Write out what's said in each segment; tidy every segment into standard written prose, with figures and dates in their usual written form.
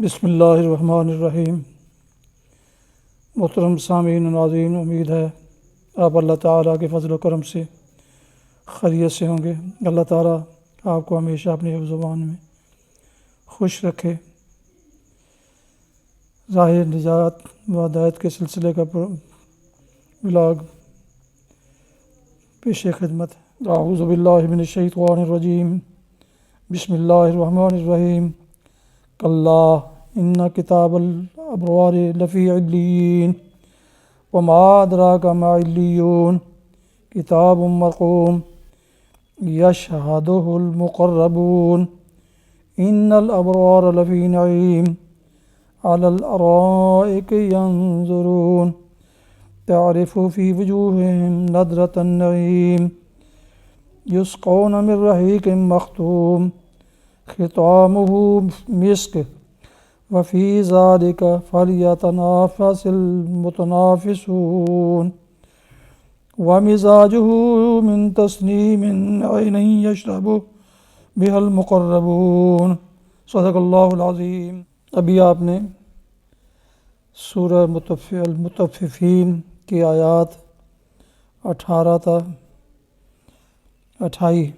بسم اللہ الرحمن الرحیم۔ محترم سامعین و ناظرین، امید ہے آپ اللہ تعالیٰ کے فضل و کرم سے خیریت سے ہوں گے۔ اللہ تعالیٰ آپ کو ہمیشہ اپنی حفظ و امان میں خوش رکھے۔ راہ نجات و ہدایت کے سلسلے کا بلاگ پیش خدمت۔ اعوذ باللہ من الشیطان الرجیم، بسم اللہ الرحمن الرحیم۔ کلا ان کتاب الابرار لفی علیین وما ادراک ما علیون کتاب مرقوم یشہدہ المقربون ان الابرار لفی نعیم علی الارائک ینظرون تعرف فی وجوہہم نضرۃ النعیم یسقون من رحیق مختوم ختامہ مسک وفی ذلک فلیتنافس المتنافسون ومزاجہ من تسنیم عین یشرب بها المقربون۔ صدق اللہ العظیم۔ ابھی آپ نے سورہ المطففین کی آیات 18 تا 28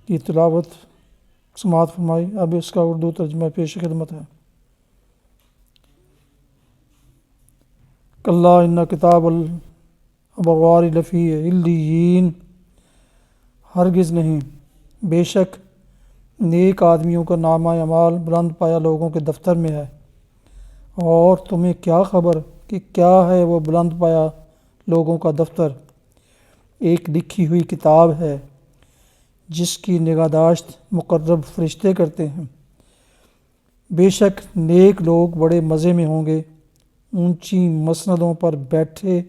کی تلاوت سماعت فرمائی۔ اب اس کا اردو ترجمہ پیش خدمت ہے۔ کلا ان کتاب الابرار لفی علیین، ہرگز نہیں، بے شک نیک آدمیوں کا نامہ اعمال بلند پایا لوگوں کے دفتر میں ہے۔ اور تمہیں کیا خبر کہ کیا ہے وہ بلند پایا لوگوں کا دفتر؟ ایک لکھی ہوئی کتاب ہے جس کی نگہداشت مقرب فرشتے کرتے ہیں۔ بے شک نیک لوگ بڑے مزے میں ہوں گے، اونچی مسندوں پر بیٹھے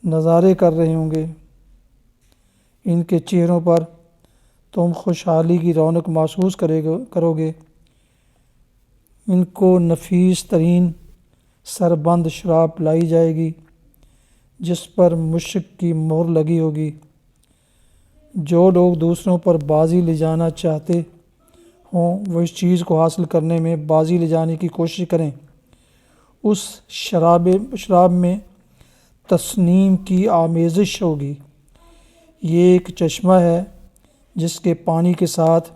نظارے کر رہے ہوں گے۔ ان کے چہروں پر تم خوشحالی کی رونق محسوس کرو گے۔ ان کو نفیس ترین سربند شراب پلائی جائے گی جس پر مشک کی مہر لگی ہوگی۔ جو لوگ دوسروں پر بازی لے جانا چاہتے ہوں وہ اس چیز کو حاصل کرنے میں بازی لے جانے کی کوشش کریں۔ اس شراب میں تسنیم کی آمیزش ہوگی۔ یہ ایک چشمہ ہے جس کے پانی کے ساتھ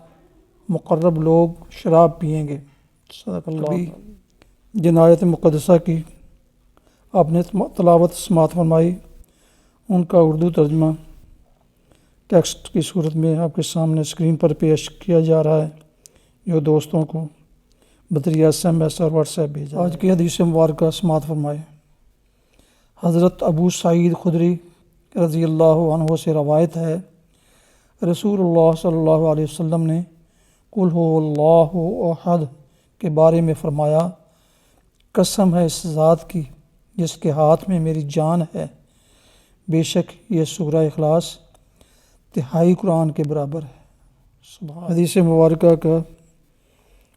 مقرب لوگ شراب پئیں گے۔ صدق اللہ۔ جن آیت مقدسہ کی آپ نے تلاوت سماعت فرمائی، ان کا اردو ترجمہ ٹیکسٹ کی صورت میں آپ کے سامنے اسکرین پر پیش کیا جا رہا ہے، جو دوستوں کو بذریعہ SMS اور واٹس ایپ بھیجا۔ آج کی حدیث مبارکہ سماعت فرمائے۔ حضرت ابو سعید خدری رضی اللہ عنہ سے روایت ہے، رسول اللہ صلی اللہ علیہ وسلم نے قل هو اللہ احد کے بارے میں فرمایا، قسم ہے اس ذات کی جس کے ہاتھ میں میری جان ہے، بے شک یہ سورہ اخلاص تہائی قرآن کے برابر ہے۔ حدیث مبارکہ کا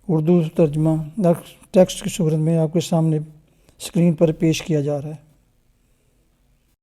اردو ترجمہ ٹیکسٹ کی صورت میں آپ کے سامنے اسکرین پر پیش کیا جا رہا ہے۔